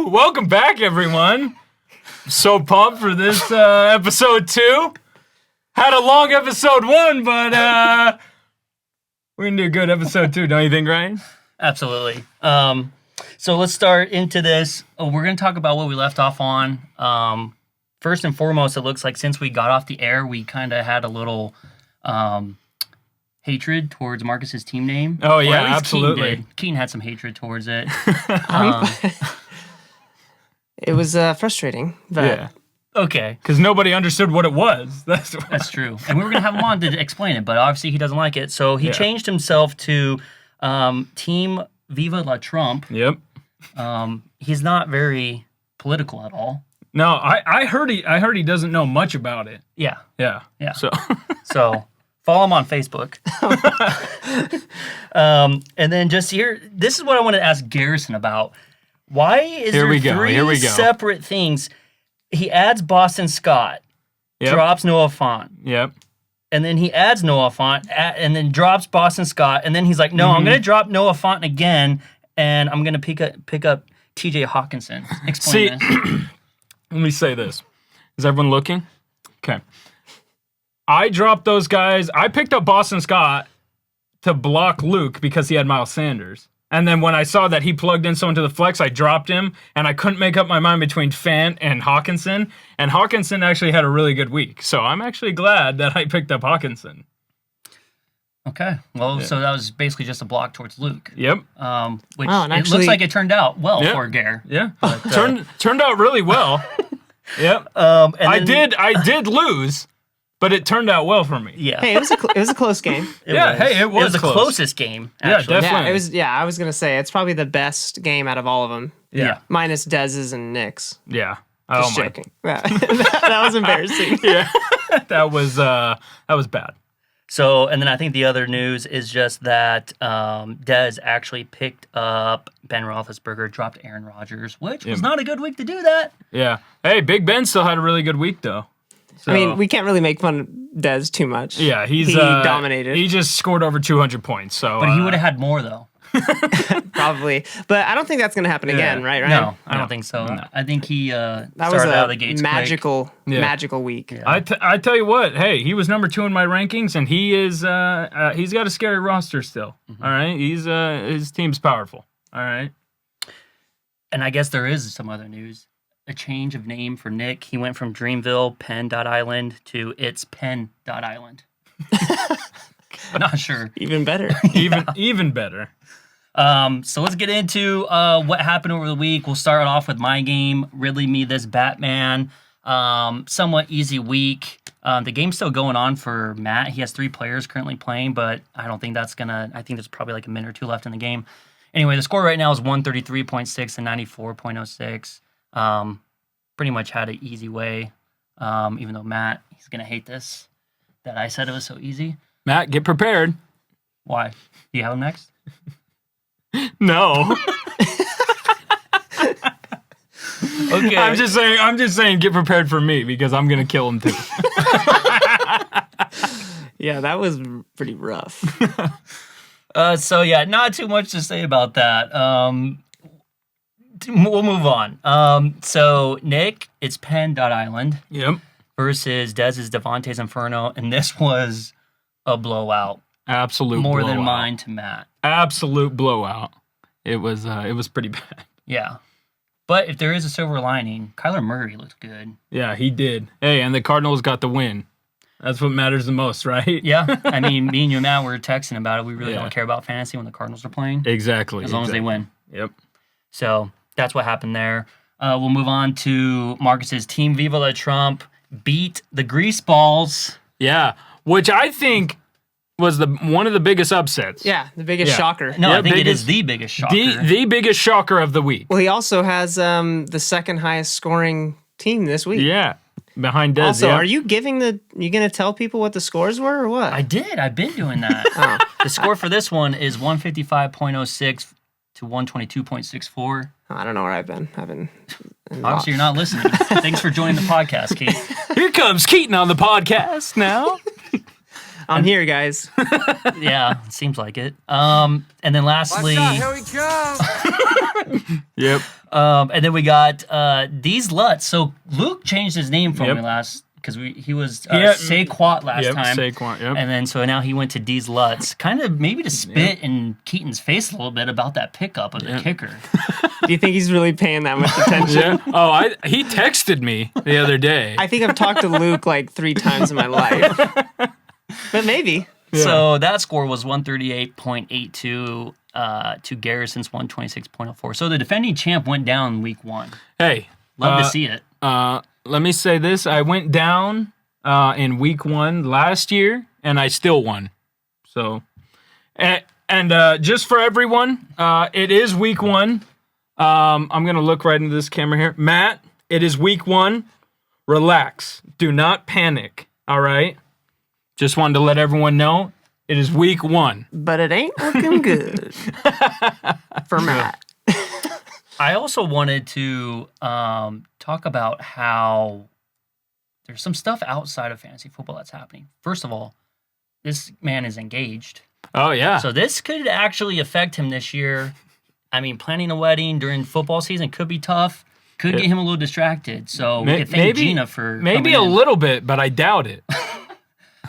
Welcome back, everyone. So pumped for this episode 2. Had a long episode 1, but we're going to do a good episode 2, don't you think, Ryan? Absolutely. So let's start into this. We're going to talk about what we left off on. First and foremost, it looks like since we got off the air, we kind of had a little hatred towards Marcus's team name. Oh, yeah, absolutely. Keaton had some hatred towards it. It was frustrating. But Yeah. Okay. Because nobody understood what it was. That's true. And we were going to have him on to explain it, but obviously he doesn't like it. So he changed himself to Team Viva la Trump. Yep. He's not very political at all. No, I heard he doesn't know much about it. Yeah. Yeah. So follow him on Facebook. And then just here, this is what I want to ask Garrison about. Why is there three separate things? He adds Boston Scott, drops Noah Font. Yep. And then he adds Noah Font, and then drops Boston Scott. And then he's like, no, I'm going to drop Noah Font again, and I'm going to pick up TJ Hawkinson. Explain this. Let me say this. Is everyone looking? Okay. I dropped those guys. I picked up Boston Scott to block Luke because he had Miles Sanders. And then when I saw that he plugged in someone to the flex, I dropped him, and I couldn't make up my mind between Fant and Hawkinson. And Hawkinson actually had a really good week. So I'm actually glad that I picked up Hawkinson. Okay. Well, so that was basically just a block towards Luke. Yep. Which it looks like it turned out well for Gare. Yeah. But, turned out really well. Yep. I did lose, but it turned out well for me. Yeah. Hey, it was a close game. It was the close. closest game. Actually. Yeah, definitely. Yeah, it was. Yeah, I was gonna say it's probably the best game out of all of them. Yeah. Minus Dez's and Nick's. Yeah. Just joking. That was embarrassing. Yeah. That was bad. So, and then I think the other news is just that Dez actually picked up Ben Roethlisberger, dropped Aaron Rodgers, which was not a good week to do that. Yeah. Hey, Big Ben still had a really good week, though. So, I mean, we can't really make fun of Dez too much. Yeah, he dominated. He just scored over 200 points. So, but he would have had more, though. Probably. But I don't think that's going to happen again, right? No, I don't think so. No. I think he that started was out of the gates magical week. Yeah. I tell you what, hey, he was number 2 in my rankings, and he is he's got a scary roster still. Mm-hmm. All right, his team's powerful. All right. And I guess there is some other news. A change of name for Nick. He went from Dreamville Penn.Island to It's Penn.Island. Not sure. Even better. Even better. So let's get into what happened over the week. We'll start off with my game, Ridley Me This Batman. Somewhat easy week. The game's still going on for Matt. He has 3 players currently playing, but I don't think that's I think there's probably like a minute or 2 left in the game. Anyway, the score right now is 133.6 and 94.06. Pretty much had an easy way, even though Matt, he's going to hate this, that I said it was so easy. Matt, get prepared. Why? Do you have him next? No. Okay. I'm just saying get prepared for me because I'm going to kill him too. Yeah, that was pretty rough. So yeah, not too much to say about that. We'll move on. So Nick, it's Penn.Island. Yep. Versus Dez's Devontae's Inferno, and this was a blowout. Absolute more blowout. Than mine to Matt. Absolute blowout. It was pretty bad. Yeah. But if there is a silver lining, Kyler Murray looked good. Yeah, he did. Hey, and the Cardinals got the win. That's what matters the most, right? Yeah. I mean, me and you and Matt were texting about it. We really don't care about fantasy when the Cardinals are playing. Exactly. As long as they win. Yep. So that's what happened there. We'll move on to Marcus's Team Viva la Trump beat the Greaseballs. Yeah, which I think was one of the biggest upsets. Yeah, the biggest shocker. No, I think it is the biggest shocker. The biggest shocker of the week. Well, he also has the second highest scoring team this week. Yeah, behind Dez. Also, are you going to tell people what the scores were or what? I did. I've been doing that. The score for this one is 155.06 to 122.64. I don't know where I've been. Obviously, you're not listening. Thanks for joining the podcast, Keith. Here comes Keaton on the podcast now. I'm here, guys. Yeah, it seems like it. And then lastly, Here we go. Yep. and then we got These Luts. So Luke changed his name for Yep. me last because he was Yeah. Saquat last Yep. time. Saquon. Yep. And then so now he went to D's Lutz, kind of maybe to spit in Keaton's face a little bit about that pickup of the kicker. Do you think he's really paying that much attention? Yeah. Oh, he texted me the other day. I think I've talked to Luke like 3 times in my life. But maybe. Yeah. So that score was 138.82 to Garrison's 126.04. So the defending champ went down week 1. Hey, Love to see it. let me say this: I went down in week 1 last year, and I still won. So, and just for everyone, it is week 1. I'm gonna look right into this camera here, Matt. It is week 1. Relax. Do not panic. All right. Just wanted to let everyone know it is week 1. But it ain't looking good for Matt. I also wanted to talk about how there's some stuff outside of fantasy football that's happening. First of all, this man is engaged. Oh yeah. So this could actually affect him this year. I mean, planning a wedding during football season could be tough. Could get him a little distracted. So we can thank Gina for maybe coming a in. little bit, but I doubt it.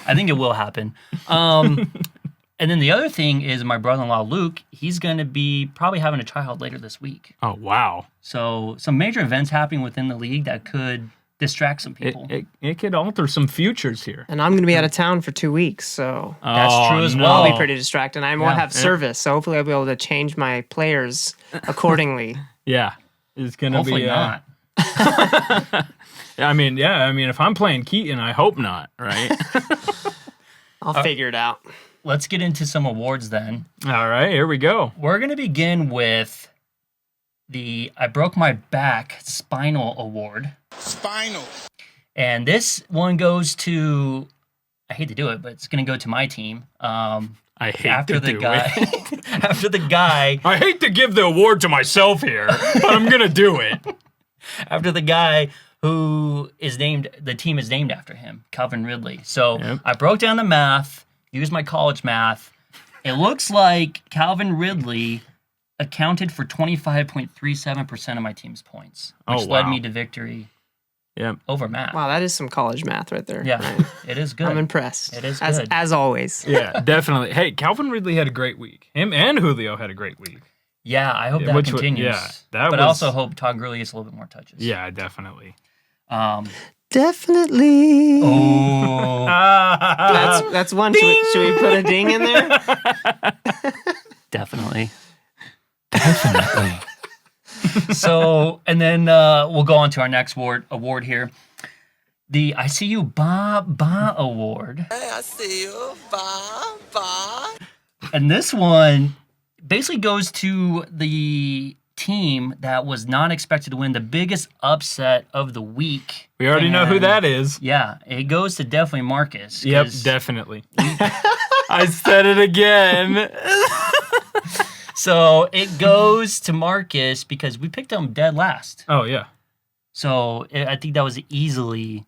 I think it will happen. And then the other thing is my brother-in-law, Luke, he's going to be probably having a child later this week. Oh wow. So some major events happening within the league that could distract some people. It could alter some futures here. And I'm going to be out of town for 2 weeks, so That's true as no. well. I'll be pretty distracted. I won't have yeah. service, so hopefully I'll be able to change my players accordingly. Yeah, it's gonna Hopefully be. not. I mean, if I'm playing Keaton, I hope not. Right. I'll figure it out. Let's get into some awards then. All right, here we go. We're going to begin with the I Broke My Back Spinal Award. Spinal. And this one goes to, I hate to do it, but it's going to go to my team. I hate After to the do guy, it. after the guy, I hate to give the award to myself here, but I'm gonna do it. after the guy who is named, the team is named after him, Calvin Ridley. So Yep. I broke down the math, used my college math. It looks like Calvin Ridley accounted for 25.37% of my team's points, which Oh, led wow. me to victory Yep. over Matt. Wow, that is some college math right there. Yeah, Ryan. it is good. I'm impressed. It is as, good. As always. Yeah, definitely. Hey, Calvin Ridley had a great week. Him and Julio had a great week. Yeah, I hope that Which would- continues. yeah, that but I was- also hope Todd Gurley gets a little bit more touches. Yeah, definitely. Definitely. Oh, That's one. Should we put a ding in there? definitely. Definitely. So, and then we'll go on to our next award here. The I See You Ba Ba Award. Hey, I see you. Ba, ba. And this one basically goes to the team that was not expected to win, the biggest upset of the week. We already know who And, that is. Yeah, it goes to definitely Marcus. Yep, 'cause- definitely. I said it again. So it goes to Marcus because we picked him dead last. Oh yeah. So I think that was easily,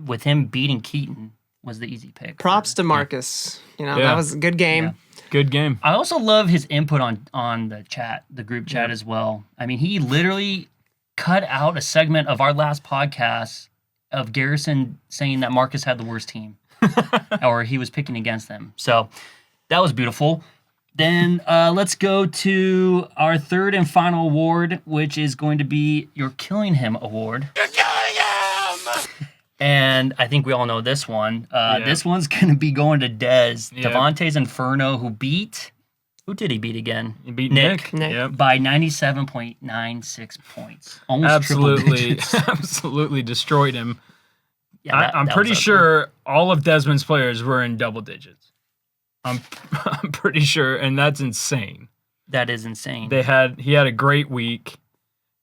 with him beating Keaton, was the easy pick. Props to Marcus. You know, Yeah. that was a good game. Yeah. Good game. I also love his input on the chat, the group chat as well. I mean, he literally cut out a segment of our last podcast of Garrison saying that Marcus had the worst team, or he was picking against them. So that was beautiful. Then let's go to our third and final award, which is going to be your Killing Him Award. You're killing him! And I think we all know this one. This one's going to be going to Dez. Yep. Devontae's Inferno, who did he beat again? You beat Nick. Nick. Yep. By 97.96 points. Almost triple Absolutely, digits. absolutely destroyed him. Yeah, I'm that pretty was ugly. sure all of Desmond's players were in double digits. I'm pretty sure, and that's insane. That is insane. He had a great week,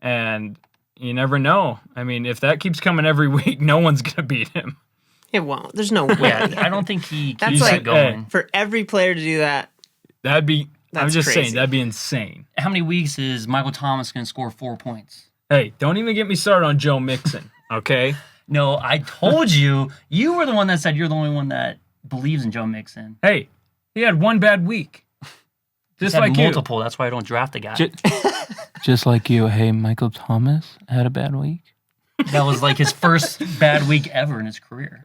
and you never know. I mean, if that keeps coming every week, no one's gonna beat him. It won't. There's no way. Yeah, I don't think he That's keeps like- it going. For every player to do that, I'm That's just crazy. saying that'd be insane. How many weeks is Michael Thomas going to score 4 points? Hey, don't even get me started on Joe Mixon, okay? No, I told you. You were the one that said you're the only one that believes in Joe Mixon. Hey, he had one bad week. He's Just had like you. multiple. That's why I don't draft the guy. Just like you. Hey, Michael Thomas had a bad week. That was like his first bad week ever in his career.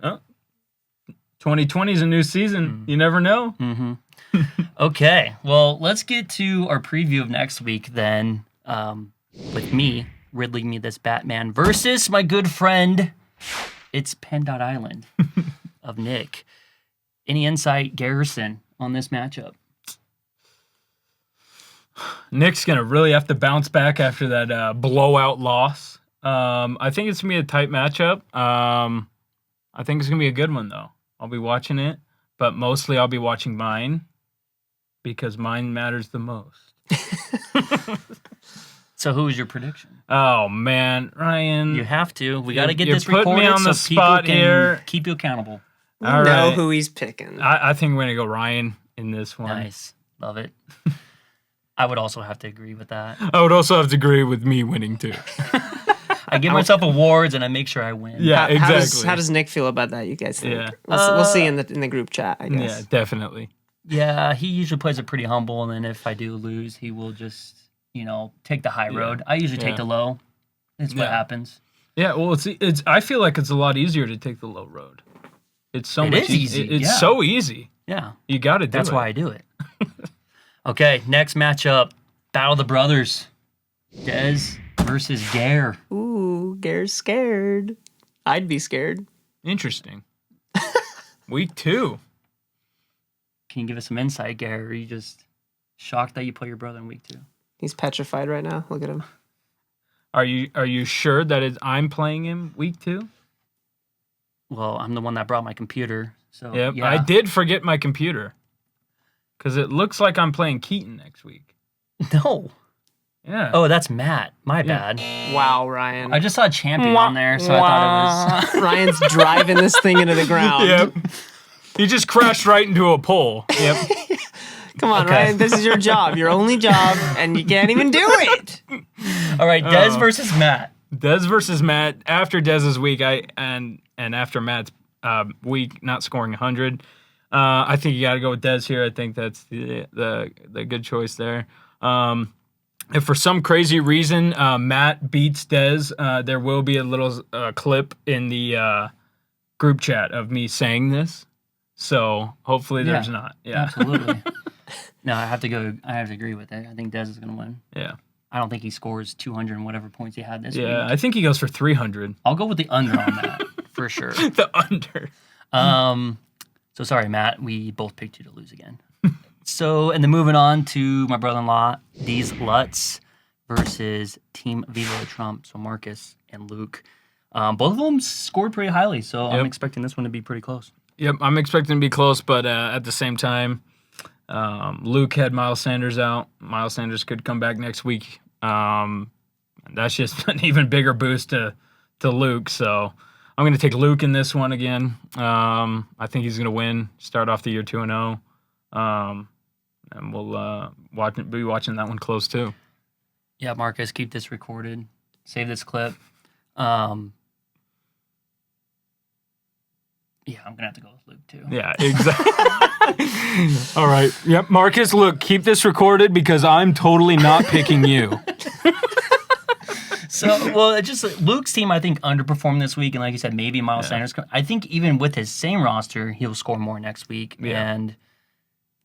2020 is a new season. You never know. Okay, well, let's get to our preview of next week then. With me, riddling me this Batman versus my good friend, it's Pen Island of Nick. Any insight, Garrison, on this matchup? Nick's going to really have to bounce back after that blowout loss. I think it's going to be a tight matchup. I think it's going to be a good one, though. I'll be watching it, but mostly I'll be watching mine because mine matters the most. So who is your prediction? Oh, man. Ryan. You have to. We got to get you're this putting recorded me on the so people spot can here. keep you accountable. We All know right. who he's picking. I think we're going to go Ryan in this one. Nice. Love it. I would also have to agree with that. I would also have to agree with me winning, too. I give myself awards and I make sure I win. Yeah, exactly. How does Nick feel about that? You guys think? Yeah. We'll see in the group chat. I guess. Yeah, definitely. Yeah, he usually plays it pretty humble, and then if I do lose, he will just, take the high road. I usually take the low. It's what Yeah. happens. Yeah, well, it's. I feel like it's a lot easier to take the low road. It's so It much is easy, It's yeah. so easy. Yeah, You got to do that's it. why I do it. Okay, next matchup, Battle of the Brothers. Dez versus Gare. Ooh, Gare's scared. I'd be scared. Interesting. Week 2. Can you give us some insight, Gare? Or are you just shocked that you play your brother in week 2? He's petrified right now. Look at him. Are you sure that I'm playing him week 2? Well, I'm the one that brought my computer, so Yep. yeah. I did forget my computer. Because it looks like I'm playing Keaton next week. No. Yeah. Oh, that's Matt. My Yeah. bad. Wow, Ryan. I just saw Champion on there, so I thought it was... Ryan's driving this thing into the ground. Yep. He just crashed right into a pole. Yep. Come on, Okay. Ryan. This is your job. Your only job, and you can't even do it. All right, Dez Oh. versus Matt. Dez versus Matt. After Dez's week, and after Matt's week not scoring 100, I think you got to go with Dez here. I think that's the good choice there. If for some crazy reason Matt beats Dez, there will be a little clip in the group chat of me saying this. So hopefully there's not. Yeah. Absolutely. No, I have to agree with it. I think Dez is going to win. Yeah. I don't think he scores 200 and whatever points he had this Yeah. week. I think he goes for 300. I'll go with the under on that for sure. The under. So sorry, Matt. We both picked you to lose again. So, and then moving on to my brother-in-law, These Lutz versus Team Viva Trump. So Marcus and Luke. Both of them scored pretty highly, so I'm Yep. expecting this one to be pretty close. Yep, I'm expecting to be close, but at the same time, Luke had Miles Sanders out. Miles Sanders could come back next week. That's just an even bigger boost to Luke. So I'm going to take Luke in this one again. I think he's going to win, start off the year 2-0. And we'll be watching that one close too. Yeah, Marcus, keep this recorded. Save this clip. Yeah, I'm going to have to go with Luke too. Yeah, exactly. All right. Yep, Marcus, look, keep this recorded because I'm totally not picking you. So, well, it just Luke's team, I think, underperformed this week, and like you said, maybe Miles Sanders. I think even with his same roster, he'll score more next week. Yeah. And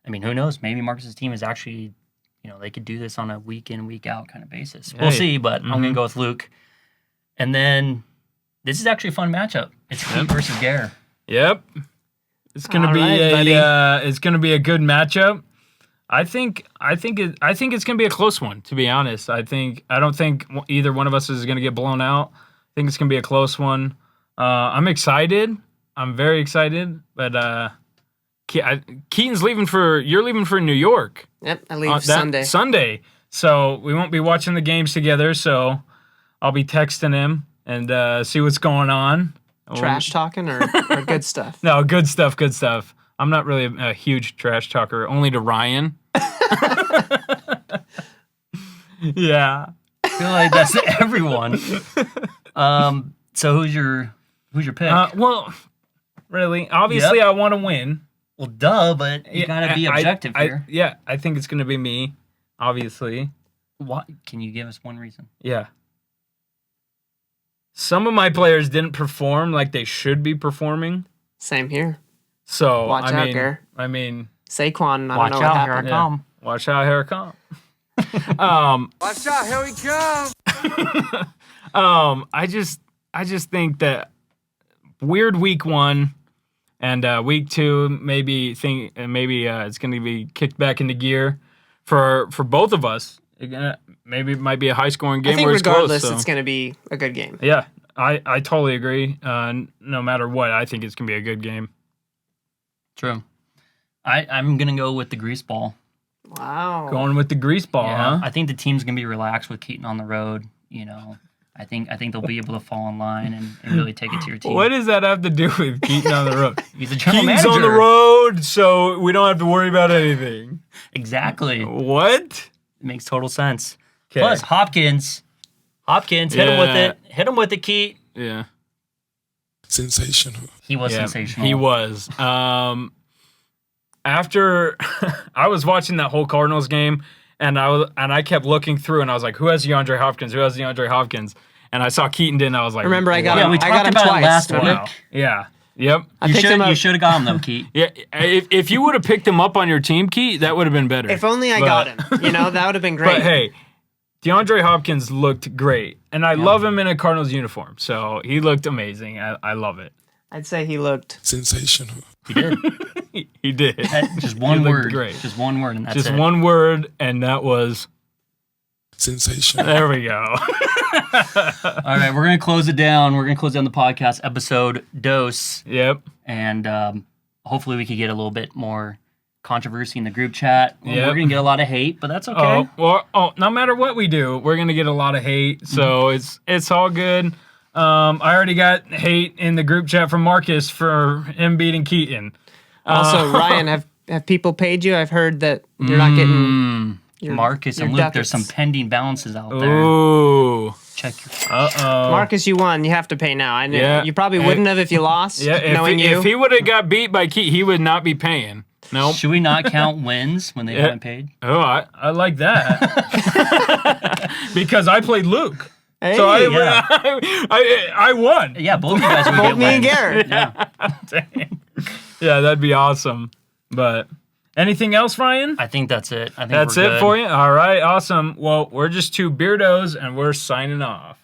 I mean, who knows? Maybe Marcus's team is actually, they could do this on a week in, week out kind of basis. We'll Hey. see, but I'm gonna go with Luke. And then this is actually a fun matchup. It's Pete versus Gare. Yep. It's gonna All be right, it's gonna be a good matchup. I think it's gonna be a close one, to be honest. I don't think either one of us is gonna get blown out. I think it's gonna be a close one. I'm excited. I'm very excited, but Keaton's you're leaving for New York. Yep, I leave Sunday. Sunday. So we won't be watching the games together, so I'll be texting him and see what's going on. Trash talking or good stuff? No, good stuff, good stuff. I'm not really a huge trash talker, only to Ryan. Yeah. I feel like that's everyone. So who's your pick? Well, really. Obviously, I want to win. Well, duh, but you gotta be objective here. Yeah, I think it's going to be me, obviously. What? Can you give us one reason? Yeah. Some of my players didn't perform like they should be performing. Same here. So, Watch out, Gar. I mean, Saquon, I Watch don't know what out, here I happened. come. watch out, here it comes. Watch out, here we come. I just think that weird week 1 and week 2 maybe it's going to be kicked back into gear for both of us. Maybe it might be a high scoring game. I think where it's regardless, close, so. it's going to be a good game. Yeah, I totally agree. No matter what, I think it's going to be a good game. True. I'm gonna go with the grease ball. Wow. Going with the grease ball, Yeah, huh? I think the team's gonna be relaxed with Keaton on the road. You know, I think they'll be able to fall in line and really take it to your team. What does that have to do with Keaton on the road? He's a general Keaton's manager. on the road, so we don't have to worry about anything. Exactly. What? It makes total sense. 'Kay. Plus Hopkins, hit him with Yeah. it. Hit him with it, Keat. Yeah. Sensational. He was Yeah, sensational. He was. After I was watching that whole Cardinals game, and I kept looking through, and I was like, "Who has DeAndre Hopkins? Who has DeAndre Hopkins?" And I saw Keaton did, and I was like, Remember, I got Yeah, him. we I talked got him about it twice. last remember? week. Yeah. Yep. I You picked him up. should have got him though, Keat. Yeah. If you would have picked him up on your team, Keith, that would have been better. If only I But- got him. You know, that would have been great. But hey, DeAndre Hopkins looked great, and I love him in a Cardinals uniform. So he looked amazing. I love it. I'd say he looked. Sensational. He did. He did. Just one looked word. great. Just one word, and that's Just it. one word, and that was. Sensational. There we go. All right, we're gonna close it down. We're gonna close down the podcast episode dose, Yep. and hopefully we could get a little bit more controversy in the group chat. Yep. We're gonna get a lot of hate, but that's okay. No matter what we do, we're gonna get a lot of hate. So it's all good. I already got hate in the group chat from Marcus for him beating Keaton. Also, Ryan, have people paid you? I've heard that you're not getting. Your, Marcus your and Luke, ducats. there's some pending balances out there. Ooh. Check your. Uh-oh. Marcus, you won. You have to pay now. I know. Yeah. You probably wouldn't have if you lost. Yeah, knowing you. if he would have got beat by Keaton, he would not be paying. Nope. Should we not count wins when they haven't paid? Oh, I like that. Because I played Luke. Hey, So yeah. I won. Yeah, both of you guys would both get me and wins. Garrett. Yeah. Dang. Yeah, that'd be awesome. But anything else, Ryan? I think that's it. I think That's we're it good. for you? All right, awesome. Well, we're just two Beardos, and we're signing off.